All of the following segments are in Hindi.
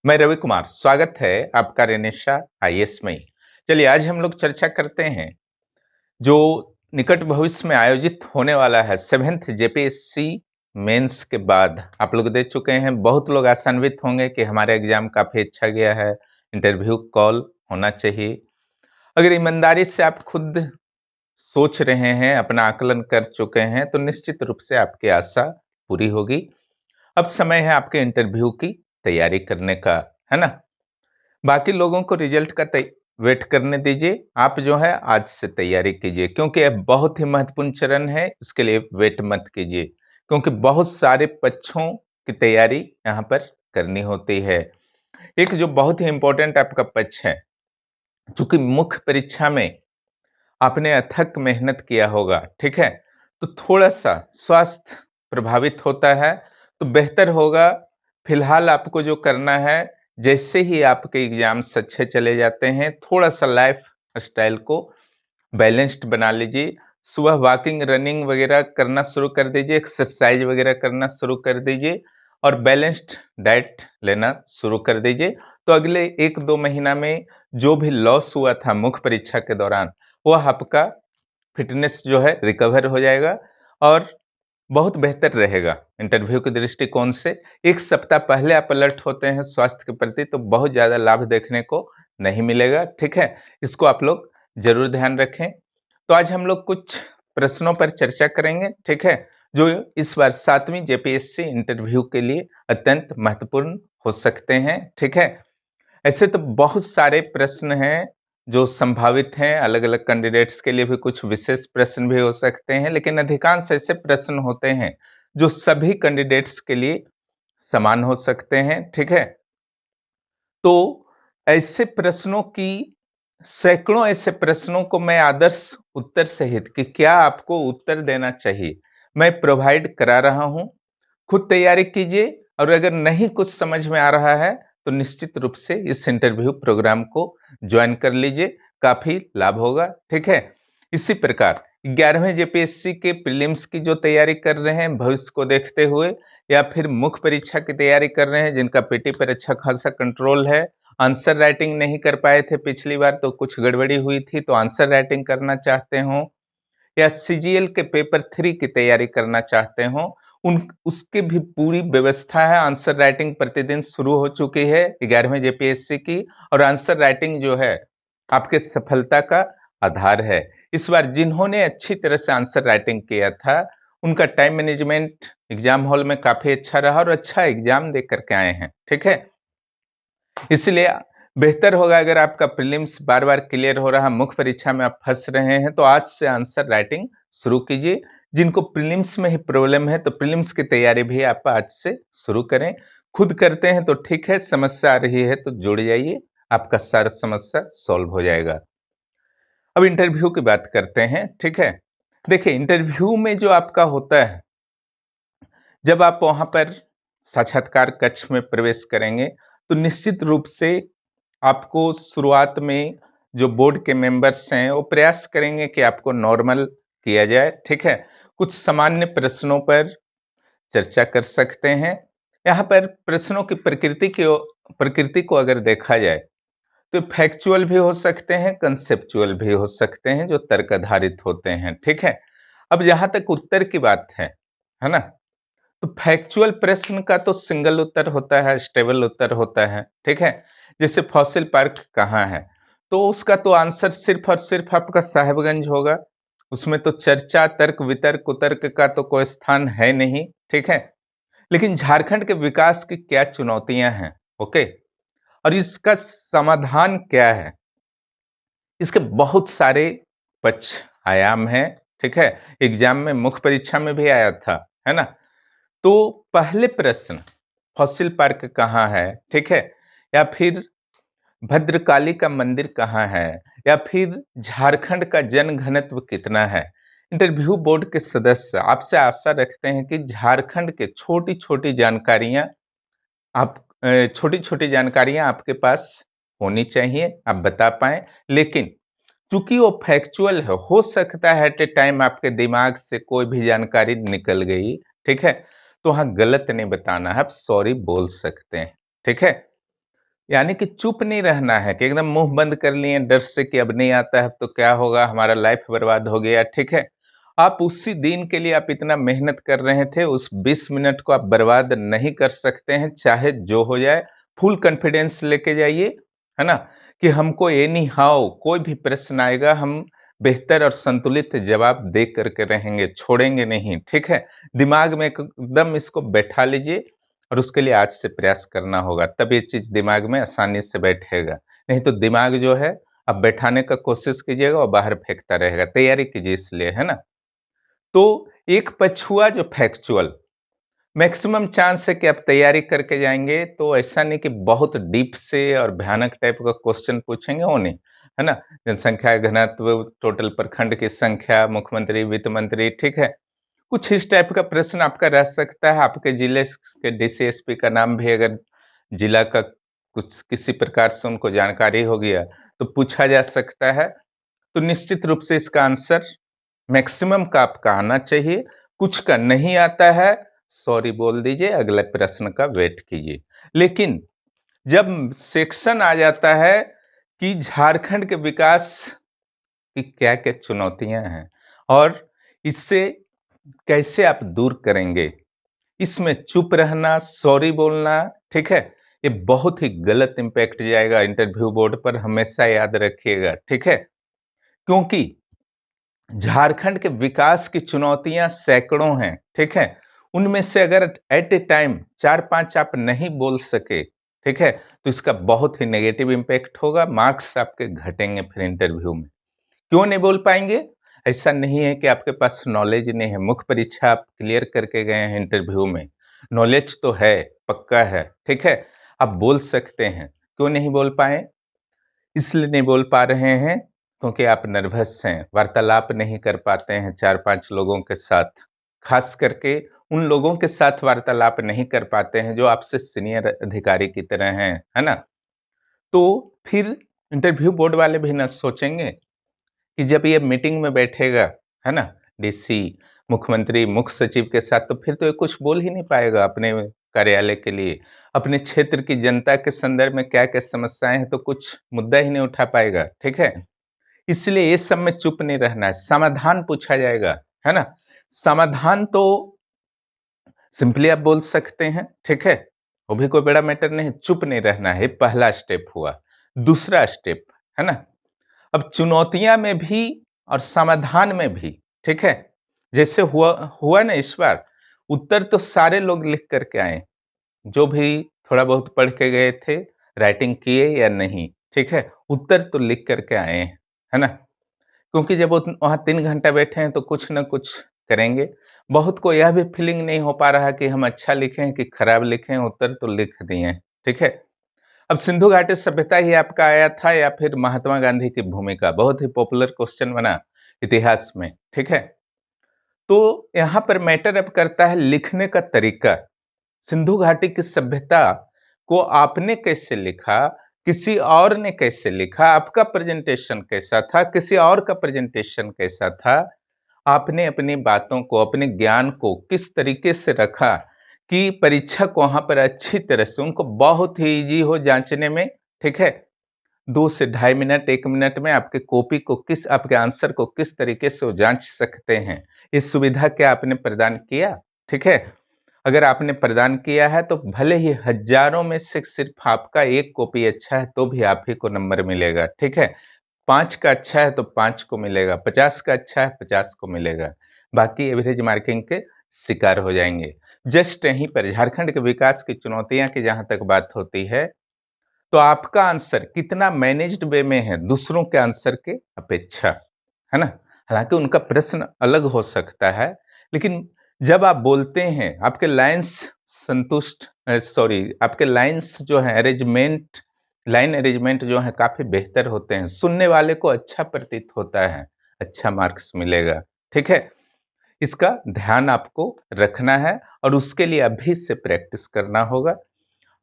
मैं रवि कुमार, स्वागत है आपका रेनेशा आईएएस में। चलिए आज हम लोग चर्चा करते हैं जो निकट भविष्य में आयोजित होने वाला है 7th जेपीएससी मेंस के बाद। आप लोग दे चुके हैं, बहुत लोग आशान्वित होंगे कि हमारा एग्जाम काफी अच्छा गया है, इंटरव्यू कॉल होना चाहिए। अगर ईमानदारी से आप खुद सोच रहे हैं, अपना आकलन कर चुके हैं, तो निश्चित रूप से आपकी आशा पूरी होगी। अब समय है आपके इंटरव्यू की तैयारी करने का, है ना। बाकी लोगों को रिजल्ट का वेट करने दीजिए, आप जो है आज से तैयारी कीजिए, क्योंकि यह बहुत ही महत्वपूर्ण चरण है। इसके लिए वेट मत कीजिए, क्योंकि बहुत सारे पक्षों की तैयारी यहाँ पर करनी होती है। एक जो बहुत ही इंपॉर्टेंट आपका पक्ष है, चूंकि मुख्य परीक्षा में आपने अथक मेहनत किया होगा, ठीक है, तो थोड़ा सा स्वास्थ्य प्रभावित होता है, तो बेहतर होगा फिलहाल आपको जो करना है, जैसे ही आपके एग्जाम्स अच्छे चले जाते हैं, थोड़ा सा लाइफ स्टाइल को बैलेंस्ड बना लीजिए। सुबह वॉकिंग रनिंग वगैरह करना शुरू कर दीजिए, एक्सरसाइज वगैरह करना शुरू कर दीजिए और बैलेंस्ड डाइट लेना शुरू कर दीजिए। तो अगले 1-2 महीना में जो भी लॉस हुआ था मुख्य परीक्षा के दौरान, वह आपका फिटनेस जो है रिकवर हो जाएगा और बहुत बेहतर रहेगा इंटरव्यू के दृष्टिकोण से। 1 सप्ताह पहले आप अलर्ट होते हैं स्वास्थ्य के प्रति, तो बहुत ज्यादा लाभ देखने को नहीं मिलेगा, ठीक है। इसको आप लोग जरूर ध्यान रखें। तो आज हम लोग कुछ प्रश्नों पर चर्चा करेंगे, ठीक है, जो इस बार 7वीं जेपीएससी इंटरव्यू के लिए अत्यंत महत्वपूर्ण हो सकते हैं, ठीक है। ऐसे तो बहुत सारे प्रश्न हैं जो संभावित हैं, अलग अलग कैंडिडेट्स के लिए भी कुछ विशेष प्रश्न भी हो सकते हैं, लेकिन अधिकांश ऐसे प्रश्न होते हैं जो सभी कैंडिडेट्स के लिए समान हो सकते हैं, ठीक है। तो ऐसे प्रश्नों की सैकड़ों ऐसे प्रश्नों को मैं आदर्श उत्तर सहित कि क्या आपको उत्तर देना चाहिए, मैं प्रोवाइड करा रहा हूं। खुद तैयारी कीजिए और अगर नहीं कुछ समझ में आ रहा है तो निश्चित रूप से इस इंटरव्यू प्रोग्राम को ज्वाइन कर लीजिए, काफी लाभ होगा, ठीक है। इसी प्रकार 11वें जेपीएससी के प्रीलिम्स की जो तैयारी कर रहे हैं भविष्य को देखते हुए, या फिर मुख्य परीक्षा की तैयारी कर रहे हैं जिनका पीटी पर अच्छा खासा कंट्रोल है, आंसर राइटिंग नहीं कर पाए थे पिछली बार तो कुछ गड़बड़ी हुई थी, तो आंसर राइटिंग करना चाहते हो, या सीजीएल के पेपर 3 की तैयारी करना चाहते हो, उन उसकी भी पूरी व्यवस्था है। आंसर राइटिंग प्रतिदिन शुरू हो चुकी है 11वें जेपीएससी की, और आंसर राइटिंग जो है आपके सफलता का आधार है। इस बार जिन्होंने अच्छी तरह से आंसर राइटिंग किया था, उनका टाइम मैनेजमेंट एग्जाम हॉल में काफी अच्छा रहा और अच्छा एग्जाम दे करके आए हैं, ठीक है। इसलिए बेहतर होगा अगर आपका प्रीलिम्स बार बार क्लियर हो रहा, मुख्य परीक्षा में आप फंस रहे हैं, तो आज से आंसर राइटिंग शुरू कीजिए। जिनको प्रीलिम्स में ही प्रॉब्लम है तो प्रीलिम्स की तैयारी भी आप आज से शुरू करें। खुद करते हैं तो ठीक है, समस्या आ रही है तो जुड़ जाइए, आपका सारा समस्या सॉल्व हो जाएगा। अब इंटरव्यू की बात करते हैं, ठीक है। देखिए इंटरव्यू में जो आपका होता है, जब आप वहां पर साक्षात्कार कक्ष में प्रवेश करेंगे, तो निश्चित रूप से आपको शुरुआत में जो बोर्ड के मेंबर्स हैं वो प्रयास करेंगे कि आपको नॉर्मल किया जाए, ठीक है। कुछ सामान्य प्रश्नों पर चर्चा कर सकते हैं। यहाँ पर प्रश्नों की प्रकृति को अगर देखा जाए तो फैक्चुअल भी हो सकते हैं, कंसेप्चुअल भी हो सकते हैं, जो तर्क आधारित होते हैं, ठीक है। अब जहां तक उत्तर की बात है ना, तो फैक्चुअल प्रश्न का तो सिंगल उत्तर होता है, स्टेबल उत्तर होता है, ठीक है। जैसे फॉसिल पार्क कहाँ है, तो उसका तो आंसर सिर्फ और सिर्फ आपका साहेबगंज होगा। उसमें तो चर्चा तर्क वितर्क कुतर्क का तो कोई स्थान है नहीं, ठीक है। लेकिन झारखंड के विकास की क्या चुनौतियां हैं, ओके, और इसका समाधान क्या है, इसके बहुत सारे पक्ष आयाम हैं, ठीक है। एग्जाम में मुख्य परीक्षा में भी आया था, है ना। तो पहले प्रश्न फॉसिल पार्क कहाँ है, ठीक है, या फिर भद्रकाली का मंदिर कहाँ है, या फिर झारखंड का जन घनत्व कितना है। इंटरव्यू बोर्ड के सदस्य आपसे आशा रखते हैं कि झारखंड के छोटी छोटी जानकारियां आपके पास होनी चाहिए, आप बता पाए। लेकिन चूंकि वो फैक्चुअल है, हो सकता है एट ए टाइम आपके दिमाग से कोई भी जानकारी निकल गई, ठीक है, तो वहां गलत नहीं बताना है, आप सॉरी बोल सकते हैं, ठीक है। यानी कि चुप नहीं रहना है कि एकदम मुंह बंद कर लिए डर से कि अब नहीं आता है तो क्या होगा, हमारा लाइफ बर्बाद हो गया, ठीक है। आप उसी दिन के लिए आप इतना मेहनत कर रहे थे, उस 20 मिनट को आप बर्बाद नहीं कर सकते हैं, चाहे जो हो जाए। फुल कॉन्फिडेंस लेके जाइए, है ना, कि हमको एनी हाउ कोई भी प्रश्न आएगा, हम बेहतर और संतुलित जवाब दे करके रहेंगे, छोड़ेंगे नहीं, ठीक है। दिमाग में एकदम इसको बैठा लीजिए और उसके लिए आज से प्रयास करना होगा, तब ये चीज दिमाग में आसानी से बैठेगा। नहीं तो दिमाग जो है, अब बैठाने का कोशिश कीजिएगा और बाहर फेंकता रहेगा। तैयारी कीजिए इसलिए, है ना। तो एक पक्ष हुआ जो फैक्चुअल, मैक्सिमम चांस है कि आप तैयारी करके जाएंगे तो ऐसा नहीं कि बहुत डीप से और भयानक टाइप का क्वेश्चन पूछेंगे, वो नहीं, है ना। जनसंख्या घनत्व, टोटल प्रखंड की संख्या, मुख्यमंत्री, वित्त मंत्री, ठीक है। कुछ इस टाइप का प्रश्न आपका रह सकता है। आपके जिले के डीसीएसपी का नाम भी अगर जिला का कुछ किसी प्रकार से उनको जानकारी हो गया तो पूछा जा सकता है। तो निश्चित रूप से इसका आंसर मैक्सिमम का आपका आना चाहिए। कुछ का नहीं आता है, सॉरी बोल दीजिए, अगले प्रश्न का वेट कीजिए। लेकिन जब सेक्शन आ जाता है कि झारखंड के विकास की क्या क्या चुनौतियां हैं और इससे कैसे आप दूर करेंगे, इसमें चुप रहना, सॉरी बोलना, ठीक है, ये बहुत ही गलत इंपैक्ट जाएगा इंटरव्यू बोर्ड पर, हमेशा याद रखिएगा, ठीक है। क्योंकि झारखंड के विकास की चुनौतियां सैकड़ों हैं, ठीक है। उनमें से अगर एट ए टाइम 4-5 आप नहीं बोल सके, ठीक है, तो इसका बहुत ही नेगेटिव इंपैक्ट होगा, मार्क्स आपके घटेंगे फिर इंटरव्यू में। क्यों नहीं बोल पाएंगे? ऐसा नहीं है कि आपके पास नॉलेज नहीं है, मुख्य परीक्षा आप क्लियर करके गए हैं, इंटरव्यू में नॉलेज तो है, पक्का है, ठीक है, आप बोल सकते हैं। क्यों नहीं बोल पाए? इसलिए नहीं बोल पा रहे हैं क्योंकि आप नर्वस हैं, वार्तालाप नहीं कर पाते हैं 4-5 लोगों के साथ, खास करके उन लोगों के साथ वार्तालाप नहीं कर पाते हैं जो आपसे सीनियर अधिकारी की तरह हैं, है ना। तो फिर इंटरव्यू बोर्ड वाले भी ना सोचेंगे कि जब ये मीटिंग में बैठेगा, है ना, डीसी, मुख्यमंत्री, मुख्य सचिव के साथ, तो फिर तो ये कुछ बोल ही नहीं पाएगा अपने कार्यालय के लिए, अपने क्षेत्र की जनता के संदर्भ में क्या क्या समस्याएं हैं, तो कुछ मुद्दा ही नहीं उठा पाएगा, ठीक है। इसलिए ये सब में चुप नहीं रहना है, समाधान पूछा जाएगा, है ना। समाधान तो सिंपली आप बोल सकते हैं, ठीक है, वो भी कोई बड़ा मैटर नहीं, चुप नहीं रहना है, पहला स्टेप हुआ। दूसरा स्टेप, है ना, अब चुनौतियां में भी और समाधान में भी, ठीक है, जैसे हुआ हुआ ना इस बार, उत्तर तो सारे लोग लिख करके आए, जो भी थोड़ा बहुत पढ़ के गए थे, राइटिंग किए या नहीं, ठीक है, उत्तर तो लिख करके आए हैं, है ना। क्योंकि जब वहां 3 घंटा बैठे हैं तो कुछ ना कुछ करेंगे। बहुत को यह भी फीलिंग नहीं हो पा रहा कि हम अच्छा लिखें कि खराब लिखें, उत्तर तो लिख दिए हैं, ठीक है। अब सिंधु घाटी सभ्यता ही आपका आया था या फिर महात्मा गांधी की भूमिका, बहुत ही पॉपुलर क्वेश्चन बना इतिहास में, ठीक है। तो यहां पर मैटर अब करता है लिखने का तरीका। सिंधु घाटी की सभ्यता को आपने कैसे लिखा, किसी और ने कैसे लिखा, आपका प्रेजेंटेशन कैसा था, किसी और का प्रेजेंटेशन कैसा था, आपने अपनी बातों को, अपने ज्ञान को किस तरीके से रखा कि परीक्षक वहां पर अच्छी तरह से, उनको बहुत ही इजी हो जांचने में, ठीक है। 2 से ढाई मिनट, 1 मिनट में आपके कॉपी को किस, आपके आंसर को किस तरीके से वो जांच सकते हैं, इस सुविधा क्या आपने प्रदान किया, ठीक है। अगर आपने प्रदान किया है तो भले ही हजारों में से सिर्फ आपका एक कॉपी अच्छा है तो भी आप ही को नंबर मिलेगा, ठीक है। 5 का अच्छा है तो 5 को मिलेगा, 50 का अच्छा है 50 को मिलेगा, बाकी एवरेज मार्किंग के शिकार हो जाएंगे। जस्ट यहीं पर झारखंड के विकास की चुनौतियां की जहां तक बात होती है, तो आपका आंसर कितना मैनेज्ड वे में है दूसरों के आंसर के अपेक्षा, है ना। हालांकि उनका प्रश्न अलग हो सकता है, लेकिन जब आप बोलते हैं आपके लाइंस संतुष्ट, सॉरी, आपके लाइंस जो है अरेंजमेंट, लाइन अरेंजमेंट जो है काफी बेहतर होते हैं, सुनने वाले को अच्छा प्रतीत होता है, अच्छा मार्क्स मिलेगा, ठीक है। इसका ध्यान आपको रखना है और उसके लिए अभी से प्रैक्टिस करना होगा।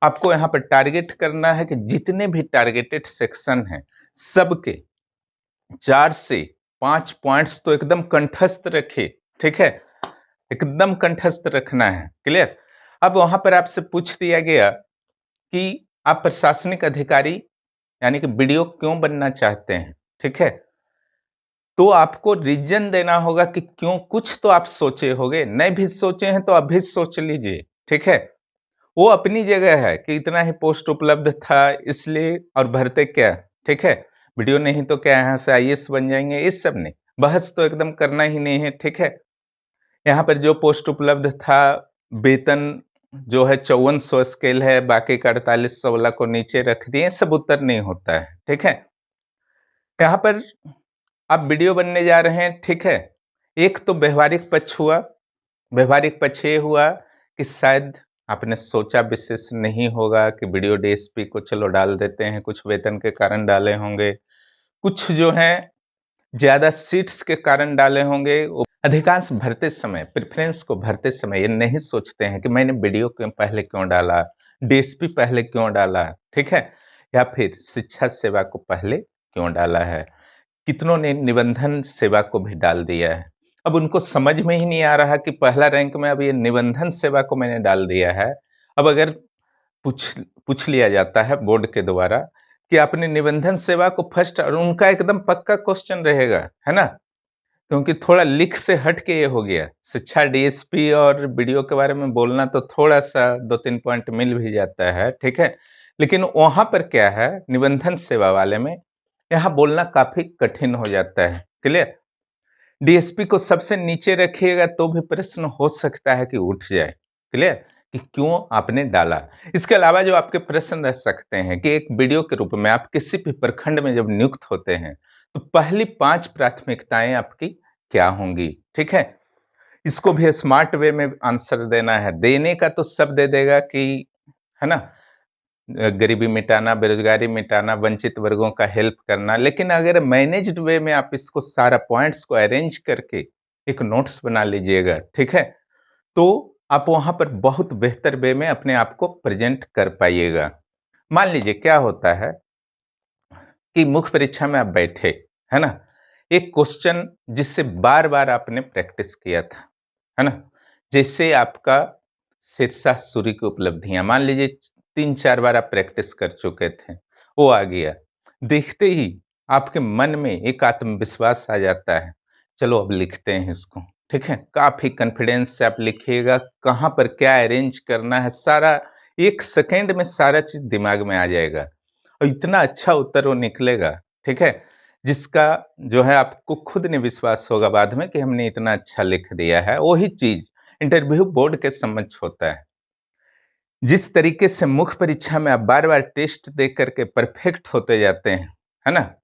आपको यहाँ पर टारगेट करना है कि जितने भी टारगेटेड सेक्शन हैं, सबके 4 से 5 पॉइंट्स तो एकदम कंठस्थ रखे, ठीक है, एकदम कंठस्थ रखना है, क्लियर। अब वहां पर आपसे पूछ दिया गया कि आप प्रशासनिक अधिकारी यानी कि बीडीओ क्यों बनना चाहते हैं, ठीक है? तो आपको रीज़न देना होगा कि क्यों, कुछ तो आप सोचे होंगे, नहीं भी सोचे हैं तो अभी सोच लीजिए, ठीक है? वो अपनी जगह है कि इतना ही पोस्ट उपलब्ध था इसलिए, और भरते क्या, ठीक है? बीडीओ नहीं तो क्या यहाँ से आईएएस बन जाएँगे, इस सब नहीं। बहस तो एकदम करना ही नहीं है, ठीक है? यहाँ पर जो पोस्ट उपलब्ध था, वेतन जो है 5400 स्केल है, बाकी का 4800 वाला को नीचे रख दिए, सब उत्तर नहीं होता है, ठीक है? यहाँ पर आप वीडियो बनने जा रहे हैं, ठीक है? एक तो व्यवहारिक पक्ष हुआ, व्यवहारिक पक्ष ये हुआ कि शायद आपने सोचा विशेष नहीं होगा कि वीडियो डीएसपी को चलो डाल देते हैं, कुछ वेतन के कारण डाले होंगे, कुछ जो हैं ज़्यादा सीट्स के कारण डाले होंगे। वो अधिकांश भरते समय, प्रेफ़रेंस को भरते समय ये नहीं सोचते हैं कि मैंने वीडियो क्यों पहले क्यों डाला, डीएसपी पहले क्यों डाला, ठीक है? या फिर शिक्षा सेवा को पहले क्यों डाला है। कितनों ने निबंधन सेवा को भी डाल दिया है। अब उनको समझ में ही नहीं आ रहा कि पहला रैंक में अब ये निबंधन सेवा को मैंने डाल दिया है। अब अगर पूछ पूछ लिया जाता है बोर्ड के द्वारा कि आपने निबंधन सेवा को फर्स्ट, और उनका एकदम पक्का क्वेश्चन रहेगा, है ना? क्योंकि थोड़ा लिख से हट के ये हो गया। शिक्षा डीएसपी और बीडीओ के बारे में बोलना तो थोड़ा-सा 2-3 पॉइंट मिल भी जाता है, ठीक है? लेकिन वहाँ पर क्या है, निबंधन सेवा वाले में यहाँ बोलना काफ़ी कठिन हो जाता है, क्लियर? डीएसपी को सबसे नीचे रखिएगा तो भी प्रश्न हो सकता है कि उठ जाए, क्लियर? कि क्यों आपने डाला? इसके अलावा जो आपके प्रश्न रह सकते हैं कि एक बीडीओ के रूप में आप किसी भी प्रखंड में जब नियुक्त होते हैं, तो पहली 5 प्राथमिकताएँ आपकी क्या होंगी, ठीक है? इसको भी स्मार्ट वे में आंसर देना है। देने का तो सब दे देगा कि, है ना? गरीबी मिटाना, बेरोज़गारी मिटाना, वंचित वर्गों का हेल्प करना, लेकिन अगर मैनेज्ड वे में आप इसको सारा पॉइंट्स को अरेंज करके एक नोट्स बना लीजिएगा, ठीक है? तो आप वहाँ पर बहुत बेहतर वे में अपने आप को प्रेज़ेंट कर पाइएगा। मान लीजिए क्या होता है कि मुख्य परीक्षा में आप बैठे, है ना? एक क्वेश्चन जिससे बार-बार आपने प्रैक्टिस किया था, है ना? जैसे आपका शीर्षासुरी की उपलब्धियाँ, मान लीजिए 3-4 बार आप प्रैक्टिस कर चुके थे, वो आ गया। देखते ही आपके मन में एक आत्मविश्वास आ जाता है, चलो अब लिखते हैं इसको, ठीक है? काफ़ी कॉन्फिडेंस से आप लिखिएगा, कहाँ पर क्या अरेंज करना है, सारा 1 सेकंड में सारा चीज़ दिमाग में आ जाएगा। और इतना अच्छा उत्तर वो निकलेगा, ठीक है? जिसका जो है आपको खुद नहीं विश्वास होगा बाद में कि हमने इतना अच्छा लिख दिया है। वही चीज़ इंटरव्यू बोर्ड के समक्ष होता है। जिस तरीके से मुख्य परीक्षा में आप बार-बार टेस्ट दे कर के परफेक्ट होते जाते हैं, है ना?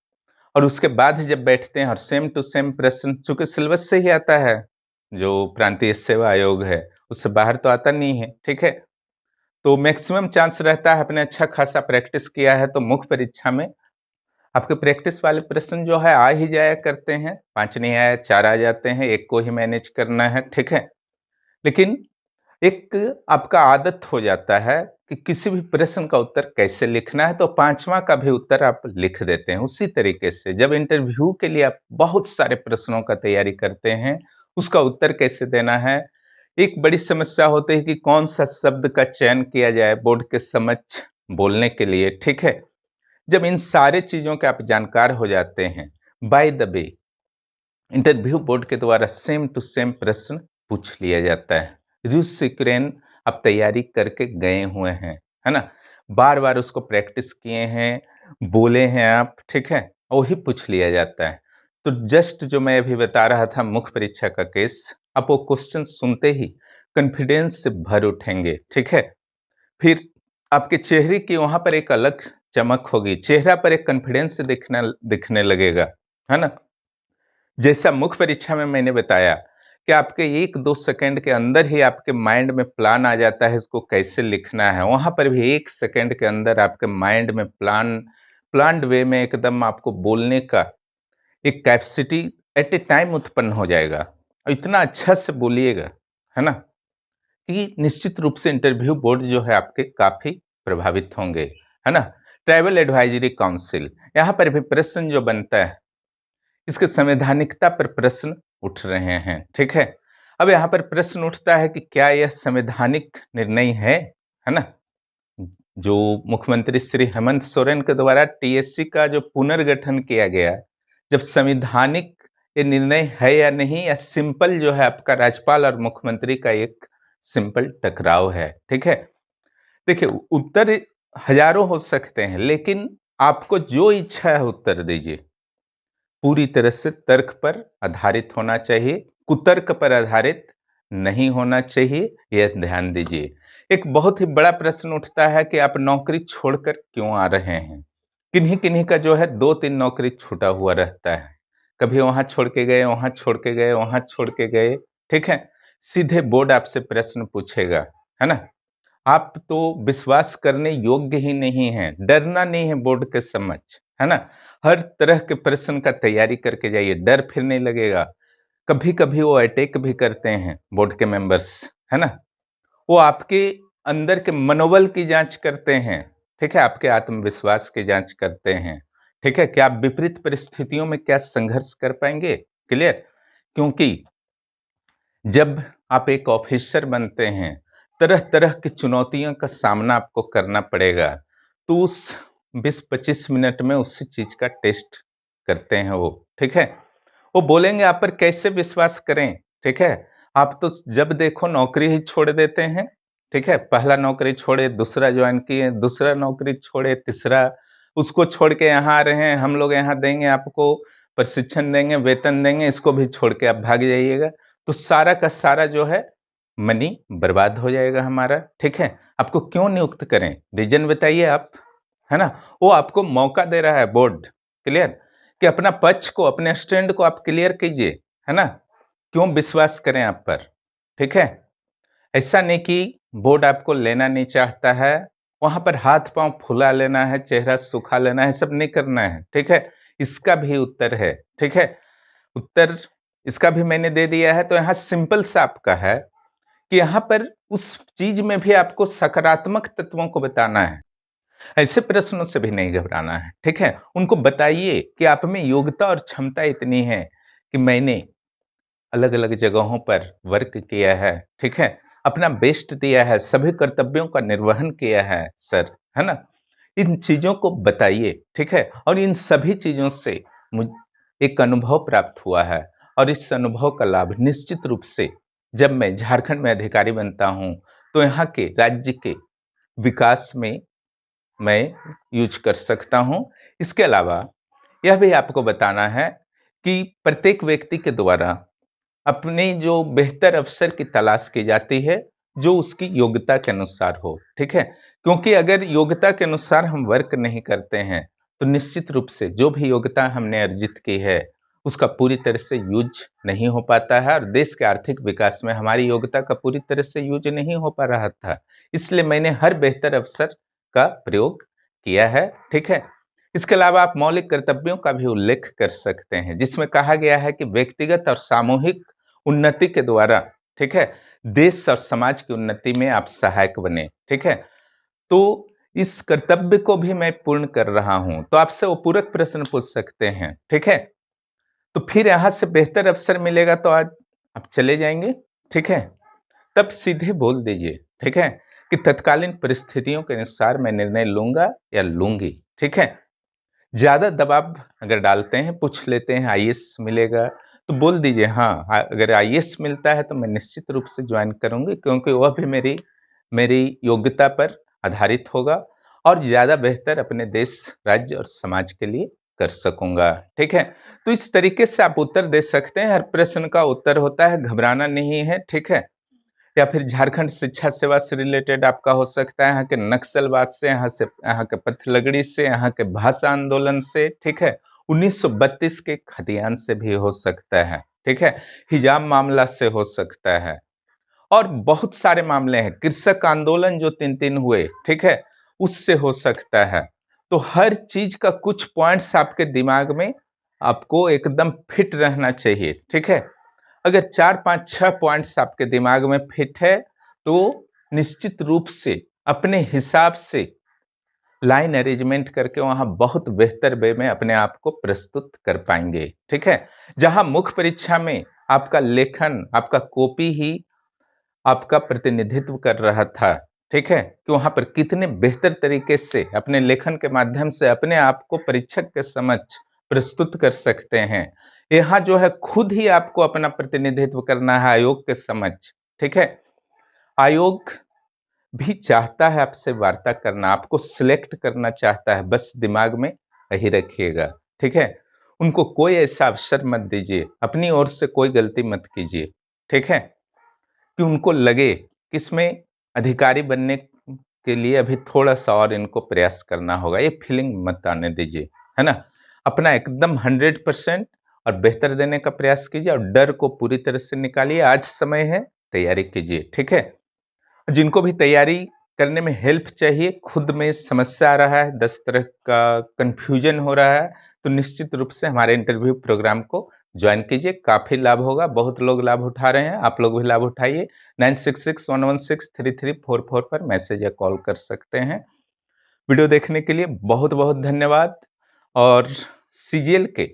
और उसके बाद जब बैठते हैं और सेम टू सेम प्रश्न, चूँकि सिलेबस से ही आता है, जो प्रांतीय सेवा आयोग है, उससे बाहर तो आता नहीं है, ठीक है? तो मैक्सिमम चांस रहता है, आपने अच्छा खासा प्रैक्टिस किया है तो मुख्य परीक्षा में आपके प्रैक्टिस वाले प्रश्न जो है आ ही जाया करते हैं, 5 नहीं आया 4 आ जाते हैं, 1 को ही मैनेज करना है, ठीक है? लेकिन एक आपका आदत हो जाता है कि किसी भी प्रश्न का उत्तर कैसे लिखना है, तो 5वाँ का भी उत्तर आप लिख देते हैं। उसी तरीके से जब इंटरव्यू के लिए आप बहुत सारे प्रश्नों का तैयारी करते हैं, उसका उत्तर कैसे देना है, एक बड़ी समस्या होती है कि कौन-सा शब्द का चयन किया जाए बोर्ड के समक्ष बोलने के लिए, ठीक है? जब इन सारे चीज़ों के आप जानकार हो जाते हैं, by the way interview board के द्वारा सेम टू सेम प्रश्न पूछ लिया जाता है। रूस से यूक्रेन आप तैयारी करके गए हुए हैं, है ना? बार-बार उसको प्रैक्टिस किए हैं, बोले हैं आप, ठीक है? वही पूछ लिया जाता है। तो जस्ट जो मैं अभी बता रहा था मुख्य परीक्षा का केस, आप वो क्वेश्चन सुनते ही कॉन्फिडेंस से भर उठेंगे, ठीक है? फिर आपके चेहरे की वहाँ पर एक अलग चमक होगी, चेहरा पर एक कॉन्फिडेंस दिखना दिखने लगेगा, है ना? जैसा मुख्य परीक्षा में मैंने बताया कि आपके 1-2 सेकंड के अंदर ही आपके माइंड में प्लान आ जाता है इसको कैसे लिखना है। वहाँ पर भी 1 सेकंड के अंदर आपके माइंड में प्लान्ड वे में एकदम आपको बोलने का एक कैपेसिटी एट ए टाइम उत्पन्न हो जाएगा। और इतना अच्छा से बोलिएगा, है ना? कि निश्चित रूप से इंटरव्यू बोर्ड जो है आपके काफ़ी प्रभावित होंगे, है ना? ट्राइबल एडवाइजरी काउंसिल, यहाँ पर भी प्रश्न जो बनता है इसके संवैधानिकता पर प्रश्न उठ रहे हैं, ठीक है? अब यहाँ पर प्रश्न उठता है कि क्या यह संवैधानिक निर्णय है ना? जो मुख्यमंत्री श्री हेमंत सोरेन के द्वारा टीएससी का जो पुनर्गठन किया गया, जब संवैधानिक ये निर्णय है या नहीं, या सिंपल जो है आपका राज्यपाल और मुख्यमंत्री का एक सिंपल टकराव है, ठीक है। देखिए, उत्तर हजारों हो सकते हैं, लेकिन आपको जो इच्छा है उत्तर दीजिए, पूरी तरह से तर्क पर आधारित होना चाहिए, कुतर्क पर आधारित नहीं होना चाहिए, यह ध्यान दीजिए। एक बहुत ही बड़ा प्रश्न उठता है कि आप नौकरी छोड़कर क्यों आ रहे हैं। किन्हीं किन्हीं का जो है 2-3 नौकरी छूटा हुआ रहता है, कभी वहां छोड़ के गए, वहां छोड़ के गए, वहां छोड़ के गए, ठीक है। सीधे बोर्ड आपसे प्रश्न पूछेगा, है ना। आप तो विश्वास करने योग्य ही नहीं है, डरना नहीं है बोर्ड के समझ, है ना। हर तरह के प्रश्न का तैयारी करके जाइए, डर फिर नहीं लगेगा। कभी कभी वो अटैक भी करते हैं बोर्ड के मेंबर्स, है ना। वो आपके अंदर के मनोबल की जांच करते हैं, ठीक है, आपके आत्मविश्वास की जांच करते हैं, ठीक है, कि आप विपरीत परिस्थितियों में क्या संघर्ष कर पाएंगे। क्लियर। क्योंकि जब आप एक ऑफिसर बनते हैं, तरह तरह की चुनौतियों का सामना आपको करना पड़ेगा, तो उस 20-25 मिनट में उसी चीज का टेस्ट करते हैं वो, ठीक है। वो बोलेंगे आप पर कैसे विश्वास करें, ठीक है। आप तो जब देखो नौकरी ही छोड़ देते हैं, ठीक है। पहला नौकरी छोड़े, दूसरा ज्वाइन किए, दूसरा नौकरी छोड़े, तीसरा, उसको छोड़ के यहाँ आ रहे हैं, हम लोग यहाँ देंगे आपको, प्रशिक्षण देंगे, वेतन देंगे, इसको भी छोड़ के आप भाग जाइएगा, तो सारा का सारा जो है मनी बर्बाद हो जाएगा हमारा, ठीक है। आपको क्यों नियुक्त करें, रीजन बताइए आप, है ना। वो आपको मौका दे रहा है बोर्ड, क्लियर, कि अपना पक्ष को, अपने स्टैंड को आप क्लियर कीजिए, है ना। क्यों विश्वास करें आप पर, ठीक है। ऐसा नहीं कि बोर्ड आपको लेना नहीं चाहता है, वहां पर हाथ पांव फुला लेना है, चेहरा सुखा लेना है, सब नहीं करना है, ठीक है। इसका भी उत्तर है, ठीक है। उत्तर इसका भी मैंने दे दिया है। तो यहाँ सिंपल सा आपका है कि यहाँ पर उस चीज में भी आपको सकारात्मक तत्वों को बताना है, ऐसे प्रश्नों से भी नहीं घबराना है, ठीक है। उनको बताइए कि आप में योग्यता और क्षमता इतनी है कि मैंने अलग अलग जगहों पर वर्क किया है, ठीक है, अपना बेस्ट दिया है, सभी कर्तव्यों का निर्वहन किया है सर, है ना। इन चीजों को बताइए, ठीक है। और इन सभी चीजों से मुझ एक अनुभव प्राप्त हुआ है, और इस अनुभव का लाभ निश्चित रूप से जब मैं झारखंड में अधिकारी बनता हूं, तो यहाँ के राज्य के विकास में मैं यूज कर सकता हूं। इसके अलावा यह भी आपको बताना है कि प्रत्येक व्यक्ति के द्वारा अपने जो बेहतर अवसर की तलाश की जाती है, जो उसकी योग्यता के अनुसार हो, ठीक है। क्योंकि अगर योग्यता के अनुसार हम वर्क नहीं करते हैं, तो निश्चित रूप से जो भी योग्यता हमने अर्जित की है, उसका पूरी तरह से यूज नहीं हो पाता है, और देश के आर्थिक विकास में हमारी योग्यता का पूरी तरह से यूज नहीं हो पा रहा था। इसलिए मैंने हर बेहतर अवसर का प्रयोग किया है, ठीक है। इसके अलावा आप मौलिक कर्तव्यों का भी उल्लेख कर सकते हैं, जिसमें कहा गया है कि व्यक्तिगत और सामूहिक उन्नति के द्वारा, ठीक है, देश और समाज की उन्नति में आप सहायक बने, ठीक है। तो इस कर्तव्य को भी मैं पूर्ण कर रहा हूं, तो आपसे वो पूरक प्रश्न पूछ सकते हैं, ठीक है। तो फिर यहां से बेहतर अवसर मिलेगा तो आज आप चले जाएंगे, ठीक है। तब सीधे बोल दीजिए, ठीक है, कि तत्कालीन परिस्थितियों के अनुसार मैं निर्णय लूंगा या लूंगी, ठीक है। ज्यादा दबाव अगर डालते हैं, पूछ लेते हैं आईएएस मिलेगा, तो बोल दीजिए हाँ, अगर आईएएस मिलता है तो मैं निश्चित रूप से ज्वाइन करूंगी, क्योंकि वह भी मेरी मेरी योग्यता पर आधारित होगा, और ज्यादा बेहतर अपने देश, राज्य और समाज के लिए कर सकूंगा, ठीक है। तो इस तरीके से आप उत्तर दे सकते हैं, हर प्रश्न का उत्तर होता है, घबराना नहीं है, ठीक है। या फिर झारखंड शिक्षा सेवा से रिलेटेड आपका हो सकता है, यहाँ के नक्सलवाद से, यहाँ के पथलगड़ी से, यहाँ के भाषा आंदोलन से, ठीक है, 1932 के खतियान से भी हो सकता है, ठीक है, हिजाब मामला से हो सकता है, और बहुत सारे मामले हैं, कृषक आंदोलन जो 3-3 हुए, ठीक है, उससे हो सकता है। तो हर चीज का कुछ पॉइंट्स आपके दिमाग में आपको एकदम फिट रहना चाहिए, ठीक है। अगर 4-5-6 पॉइंट्स आपके दिमाग में फिट है, तो निश्चित रूप से अपने हिसाब से लाइन अरेंजमेंट करके वहां बहुत बेहतर वे में अपने आप को प्रस्तुत कर पाएंगे, ठीक है। जहां मुख्य परीक्षा में आपका लेखन, आपका कॉपी ही आपका प्रतिनिधित्व कर रहा था, ठीक है, कि वहां पर कितने बेहतर तरीके से अपने लेखन के माध्यम से अपने आप को परीक्षक के समक्ष प्रस्तुत कर सकते हैं। यहाँ जो है खुद ही आपको अपना प्रतिनिधित्व करना है आयोग के समक्ष। ठीक है, आयोग भी चाहता है आपसे वार्ता करना, आपको सिलेक्ट करना चाहता है, बस दिमाग में यही रखिएगा। ठीक है, उनको कोई ऐसा अवसर मत दीजिए, अपनी ओर से कोई गलती मत कीजिए। ठीक है, कि उनको लगे कि इसमें अधिकारी बनने के लिए अभी थोड़ा सा और इनको प्रयास करना होगा, ये फीलिंग मत आने दीजिए, है ना। अपना एकदम 100% और बेहतर देने का प्रयास कीजिए और डर को पूरी तरह से निकालिए। आज समय है, तैयारी कीजिए। ठीक है, जिनको भी तैयारी करने में हेल्प चाहिए, खुद में समस्या आ रहा है, 10 तरह का कंफ्यूजन हो रहा है, तो निश्चित रूप से हमारे इंटरव्यू प्रोग्राम को ज्वाइन कीजिए, काफी लाभ होगा। बहुत लोग लाभ उठा रहे हैं, आप लोग भी लाभ उठाइए। 9661163344 पर मैसेज या कॉल कर सकते हैं। वीडियो देखने के लिए बहुत बहुत धन्यवाद। और सीजीएल के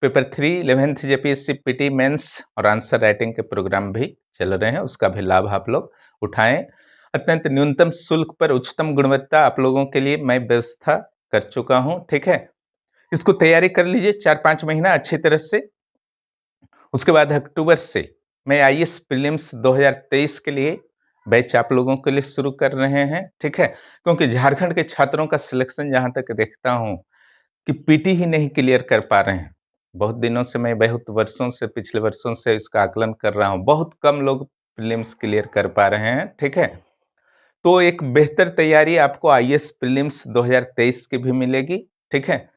paper 3 11th JPSC PT mains और आंसर राइटिंग के प्रोग्राम भी चल रहे हैं, उसका भी लाभ आप लोग उठाएं। अत्यंत न्यूनतम शुल्क पर उच्चतम गुणवत्ता आप लोगों के लिए मैं व्यवस्था कर चुका हूं। ठीक है, इसको तैयारी कर लीजिए 4-5 महीना अच्छी तरह से। उसके बाद अक्टूबर से मैं आईएएस प्रीलिम्स 2023 के लिए बैच आप लोगों के लिए शुरू कर रहे हैं। ठीक है, क्योंकि झारखंड के छात्रों का सिलेक्शन जहां तक देखता हूं कि पीटी ही नहीं क्लियर कर पा रहे हैं। बहुत दिनों से, मैं बहुत वर्षों से, पिछले वर्षों से इसका आकलन कर रहा हूं, बहुत कम लोग प्रीलिम्स क्लियर कर पा रहे हैं। ठीक है, तो एक बेहतर तैयारी आपको आईएएस प्रीलिम्स 2023 की भी मिलेगी। ठीक है,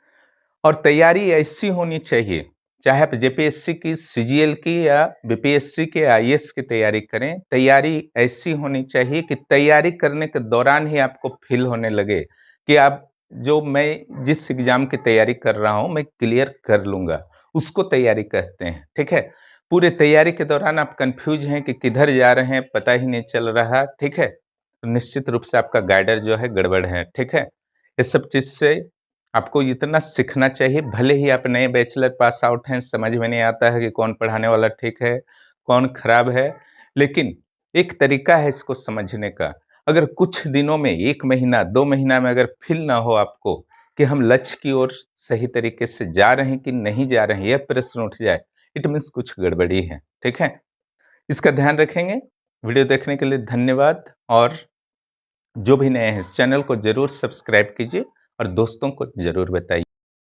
और तैयारी ऐसी होनी चाहिए, चाहे आप जेपीएससी की, सीजीएल की या बीपीएससी के आईएएस की तैयारी करें, तैयारी ऐसी होनी चाहिए कि तैयारी करने के दौरान ही आपको फील होने लगे कि आप जो मैं जिस एग्जाम की तैयारी कर रहा हूं मैं क्लियर कर लूंगा, उसको तैयारी कहते हैं। ठीक है, पूरे तैयारी के दौरान आप कंफ्यूज हैं कि किधर जा रहे हैं, पता ही नहीं चल रहा। ठीक है, तो निश्चित रूप से आपका गाइडर जो है गड़बड़ है। ठीक है, इस सब चीज से आपको इतना सीखना चाहिए। भले ही आप नए बैचलर पास आउट हैं, समझ में नहीं आता है कि कौन पढ़ाने वाला ठीक है, कौन खराब है, लेकिन एक तरीका है इसको समझने का। अगर कुछ दिनों में, 1 महीना 2 महीना में अगर फील ना हो आपको कि हम लक्ष्य की ओर सही तरीके से जा रहे हैं कि नहीं जा रहे हैं, यह प्रश्न उठ जाए, इट मीन्स कुछ गड़बड़ी है। ठीक है, इसका ध्यान रखेंगे। वीडियो देखने के लिए धन्यवाद। और जो भी नए हैं इस चैनल को जरूर सब्सक्राइब कीजिए और दोस्तों को जरूर बताइए।